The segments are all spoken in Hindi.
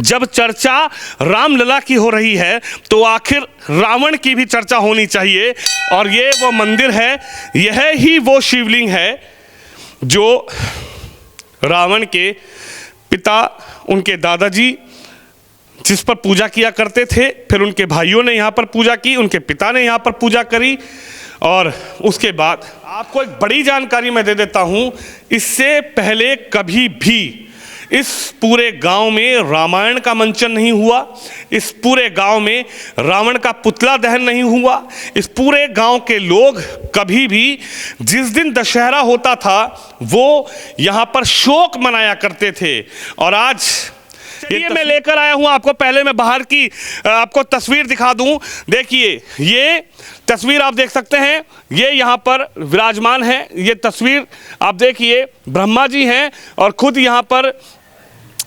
जब चर्चा रामलला की हो रही है तो आखिर रावण की भी चर्चा होनी चाहिए। और ये वो मंदिर है, यह ही वो शिवलिंग है जो रावण के पिता, उनके दादाजी जिस पर पूजा किया करते थे, फिर उनके भाइयों ने यहाँ पर पूजा की, उनके पिता ने यहाँ पर पूजा करी। और उसके बाद आपको एक बड़ी जानकारी मैं दे देता हूँ, इससे पहले कभी भी इस पूरे गांव में रामायण का मंचन नहीं हुआ, इस पूरे गांव में रावण का पुतला दहन नहीं हुआ। इस पूरे गांव के लोग कभी भी जिस दिन दशहरा होता था वो यहाँ पर शोक मनाया करते थे। और आज ये मैं लेकर आया हूँ आपको, पहले मैं बाहर की आपको तस्वीर दिखा दूं। देखिए ये तस्वीर आप देख सकते हैं, ये यहाँ पर विराजमान है। ये तस्वीर आप देखिए, ब्रह्मा जी हैं और खुद यहाँ पर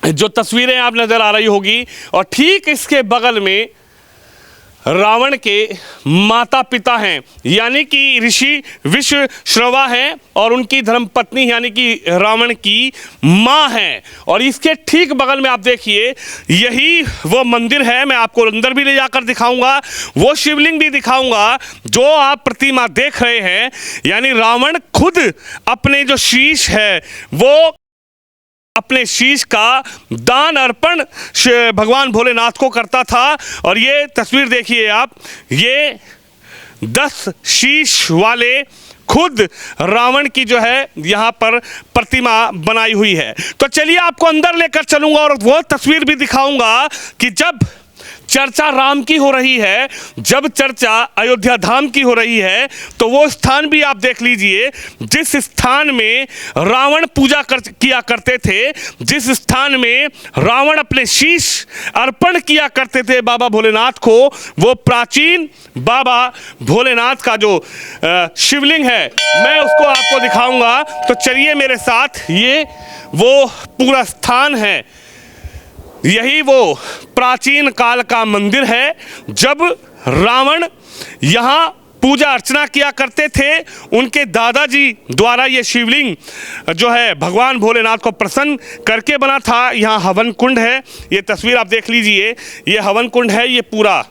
जो तस्वीरें आप नज़र आ रही होगी, और ठीक इसके बगल में रावण के माता पिता हैं, यानी कि ऋषि विश्वश्रवा हैं और उनकी धर्मपत्नी यानी कि रावण की माँ हैं। और इसके ठीक बगल में आप देखिए, यही वो मंदिर है। मैं आपको अंदर भी ले जाकर दिखाऊंगा, वो शिवलिंग भी दिखाऊंगा जो आप प्रतिमा देख रहे हैं। यानी रावण खुद अपने जो शीश है वो अपने शीश का दान अर्पण भगवान भोलेनाथ को करता था। और ये तस्वीर देखिए आप, ये 10 शीश वाले खुद रावण की जो है यहाँ पर प्रतिमा बनाई हुई है। तो चलिए आपको अंदर लेकर चलूंगा और वो तस्वीर भी दिखाऊंगा कि जब चर्चा राम की हो रही है, जब चर्चा अयोध्या धाम की हो रही है, तो वो स्थान भी आप देख लीजिए जिस स्थान में रावण पूजा किया करते थे, जिस स्थान में रावण अपने शीश अर्पण किया करते थे बाबा भोलेनाथ को, वो प्राचीन बाबा भोलेनाथ का जो शिवलिंग है मैं उसको आपको दिखाऊंगा। तो चलिए मेरे साथ, ये वो पूरा स्थान है, यही वो प्राचीन काल का मंदिर है जब रावण यहाँ पूजा अर्चना किया करते थे। उनके दादाजी द्वारा ये शिवलिंग जो है भगवान भोलेनाथ को प्रसन्न करके बना था। यहाँ हवन कुंड है, ये तस्वीर आप देख लीजिए, ये हवन कुंड है। ये पूरा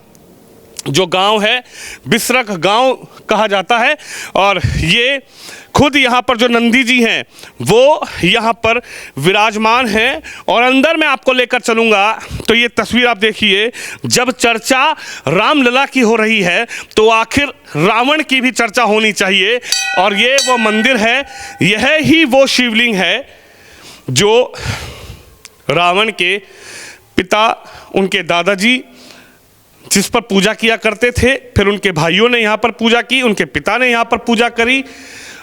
जो गांव है बिसरख गांव कहा जाता है। और ये खुद यहाँ पर जो नंदी जी हैं वो यहाँ पर विराजमान हैं। और अंदर मैं आपको लेकर चलूँगा। तो ये तस्वीर आप देखिए, जब चर्चा रामलला की हो रही है तो आखिर रावण की भी चर्चा होनी चाहिए। और ये वो मंदिर है, यह ही वो शिवलिंग है जो रावण के पिता, उनके दादाजी जिस पर पूजा किया करते थे, फिर उनके भाइयों ने यहाँ पर पूजा की, उनके पिता ने यहाँ पर पूजा करी।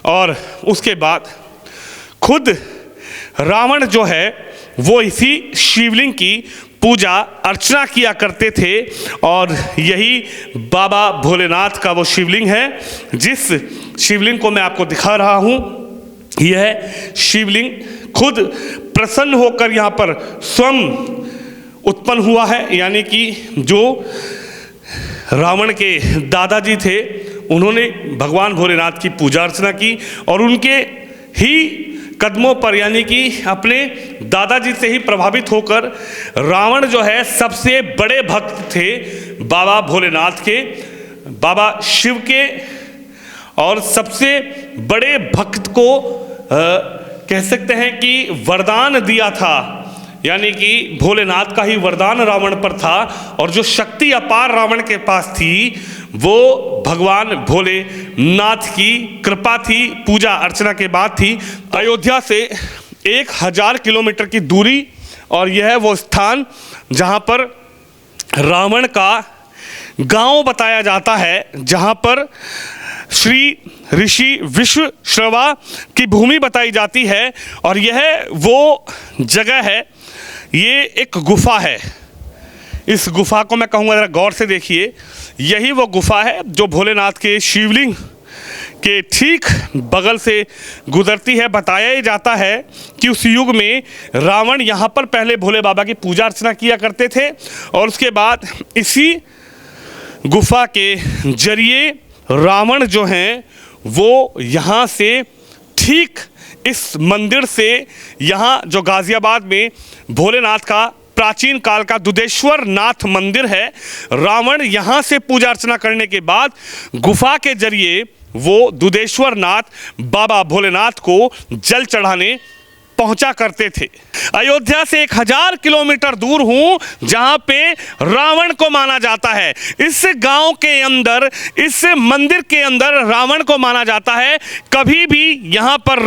और उसके बाद खुद रावण जो है वो इसी शिवलिंग की पूजा अर्चना किया करते थे। और यही बाबा भोलेनाथ का वो शिवलिंग है, जिस शिवलिंग को मैं आपको दिखा रहा हूँ। यह शिवलिंग खुद प्रसन्न होकर यहाँ पर स्वयं उत्पन्न हुआ है। यानी कि जो रावण के दादाजी थे उन्होंने भगवान भोलेनाथ की पूजा अर्चना की और उनके ही कदमों पर, यानी कि अपने दादाजी से ही प्रभावित होकर रावण जो है सबसे बड़े भक्त थे बाबा भोलेनाथ के, बाबा शिव के। और सबसे बड़े भक्त को कह सकते हैं कि वरदान दिया था, यानी कि भोलेनाथ का ही वरदान रावण पर था। और जो शक्ति अपार रावण के पास थी वो भगवान भोलेनाथ की कृपा थी, पूजा अर्चना के बाद थी। अयोध्या से 1000 किलोमीटर की दूरी, और यह है वो स्थान जहाँ पर रावण का गांव बताया जाता है, जहाँ पर श्री ऋषि विश्वश्रवा की भूमि बताई जाती है। और यह वो जगह है, ये एक गुफा है। इस गुफा को मैं कहूँगा ज़रा गौर से देखिए, यही वो गुफा है जो भोलेनाथ के शिवलिंग के ठीक बगल से गुजरती है। बताया जाता है कि उस युग में रावण यहाँ पर पहले भोले बाबा की पूजा अर्चना किया करते थे और उसके बाद इसी गुफा के जरिए रावण जो हैं वो यहाँ से ठीक इस मंदिर से यहाँ जो गाज़ियाबाद में भोलेनाथ का प्राचीन काल का दुधेश्वर नाथ मंदिर है। रावण यहाँ से पूजा अर्चना करने के बाद गुफा के जरिए वो दुधेश्वर नाथ बाबा भोलेनाथ को जल चढ़ाने पहुंचा करते थे। अयोध्या से 1000 किलोमीटर दूर हूं जहां पे रावण को माना जाता है। इस गांव के अंदर, इस मंदिर के अंदर रावण को माना जाता है। कभी भी यहां पर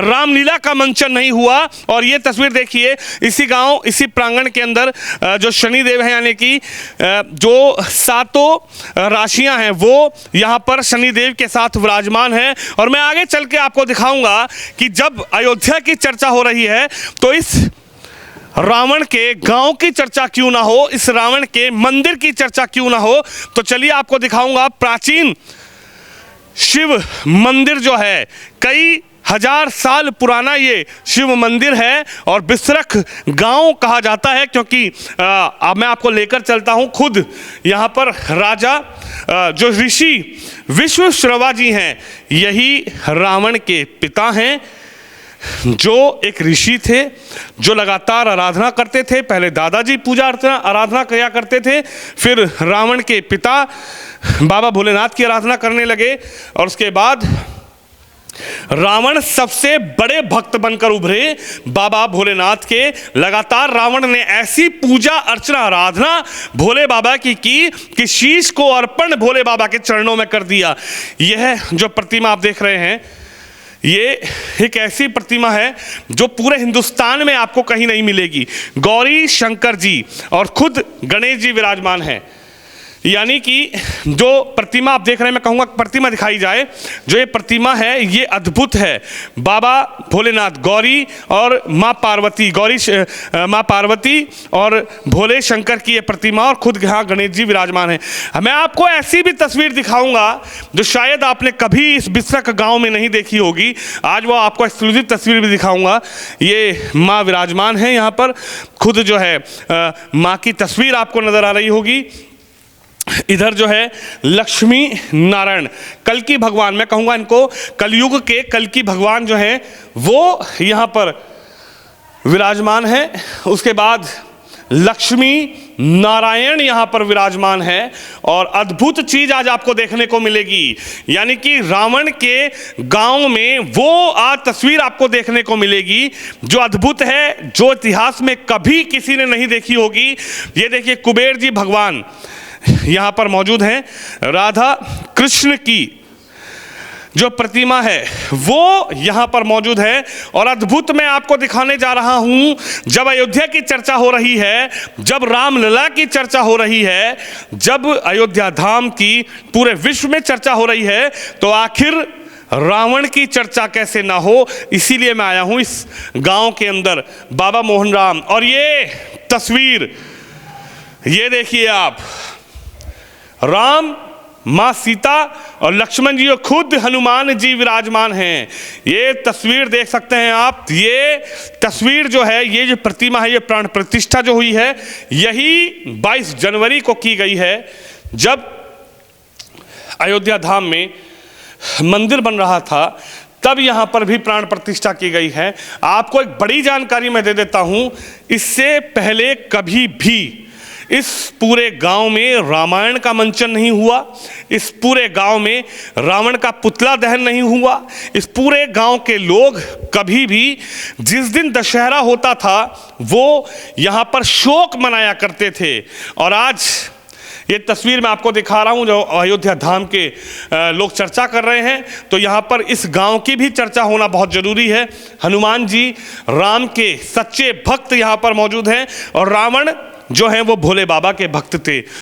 रामलीला का मंचन नहीं हुआ। और ये तस्वीर देखिए, इसी गांव, इसी प्रांगण के अंदर जो शनिदेव है, यानी कि जो 7 राशियां हैं, वो यहां पर शनिदेव के साथ विराजमान है। और मैं आगे चल के आपको दिखाऊंगा कि जब अयोध्या की चर्चा हो रही है तो इस रावण के गांव की चर्चा क्यों ना हो, इस रावण के मंदिर की चर्चा क्यों ना हो। तो चलिए आपको दिखाऊंगा प्राचीन शिव मंदिर जो है, कई 1000 साल पुराना ये शिव मंदिर है और बिसरख गांव कहा जाता है, क्योंकि अब मैं आपको लेकर चलता हूं खुद यहाँ पर। राजा जो ऋषि विश्वश्रवा जी हैं, यही रावण के पिता हैं, जो एक ऋषि थे, जो लगातार आराधना करते थे। पहले दादाजी पूजा अर्चना आराधना किया करते थे, फिर रावण के पिता बाबा भोलेनाथ की आराधना करने लगे और उसके बाद रावण सबसे बड़े भक्त बनकर उभरे बाबा भोलेनाथ के। लगातार रावण ने ऐसी पूजा अर्चना आराधना भोले बाबा की कि शीश को अर्पण भोले बाबा के चरणों में कर दिया। यह जो प्रतिमा आप देख रहे हैं, ये एक ऐसी प्रतिमा है जो पूरे हिंदुस्तान में आपको कहीं नहीं मिलेगी। गौरी शंकर जी और खुद गणेश जी विराजमान हैं। यानी कि जो प्रतिमा आप देख रहे हैं, मैं कहूँगा प्रतिमा दिखाई जाए, जो ये प्रतिमा है ये अद्भुत है। बाबा भोलेनाथ, गौरी और माँ पार्वती, माँ पार्वती और भोले शंकर की ये प्रतिमा, और खुद यहाँ गणेश जी विराजमान हैं। मैं आपको ऐसी भी तस्वीर दिखाऊंगा जो शायद आपने कभी इस बिसरख गांव में नहीं देखी होगी। आज वो आपको एक्सक्लूसिव तस्वीर भी दिखाऊंगा। ये माँ विराजमान है यहाँ पर, खुद जो है माँ की तस्वीर आपको नज़र आ रही होगी। इधर जो है लक्ष्मी नारायण, कल्कि भगवान, मैं कहूँगा इनको कलयुग के कल्कि भगवान जो हैं वो यहाँ पर विराजमान हैं। उसके बाद लक्ष्मी नारायण यहाँ पर विराजमान है। और अद्भुत चीज़ आज आपको देखने को मिलेगी, यानी कि रावण के गांव में वो आज तस्वीर आपको देखने को मिलेगी जो अद्भुत है, जो इतिहास में कभी किसी ने नहीं देखी होगी। ये देखिए, कुबेर जी भगवान यहाँ पर मौजूद हैं। राधा कृष्ण की जो प्रतिमा है वो यहाँ पर मौजूद है। और अद्भुत मैं आपको दिखाने जा रहा हूँ, जब अयोध्या की चर्चा हो रही है, जब रामलला की चर्चा हो रही है, जब अयोध्या धाम की पूरे विश्व में चर्चा हो रही है, तो आखिर रावण की चर्चा कैसे ना हो। इसीलिए मैं आया हूँ इस गांव के अंदर, बाबा मोहन राम। और ये तस्वीर ये देखिए आप, राम, माँ सीता और लक्ष्मण जी और खुद हनुमान जी विराजमान हैं। ये तस्वीर देख सकते हैं आप। ये तस्वीर जो है, ये जो प्रतिमा है, ये प्राण प्रतिष्ठा जो हुई है, यही 22 जनवरी को की गई है, जब अयोध्या धाम में मंदिर बन रहा था, तब यहाँ पर भी प्राण प्रतिष्ठा की गई है। आपको एक बड़ी जानकारी मैं दे देता हूँ, इससे पहले कभी भी इस पूरे गांव में रामायण का मंचन नहीं हुआ, इस पूरे गांव में रावण का पुतला दहन नहीं हुआ। इस पूरे गांव के लोग कभी भी जिस दिन दशहरा होता था वो यहाँ पर शोक मनाया करते थे। और आज ये तस्वीर मैं आपको दिखा रहा हूँ जो अयोध्या धाम के लोग चर्चा कर रहे हैं, तो यहाँ पर इस गांव की भी चर्चा होना बहुत ज़रूरी है। हनुमान जी राम के सच्चे भक्त यहाँ पर मौजूद हैं और रावण जो हैं वो भोले बाबा के भक्त थे।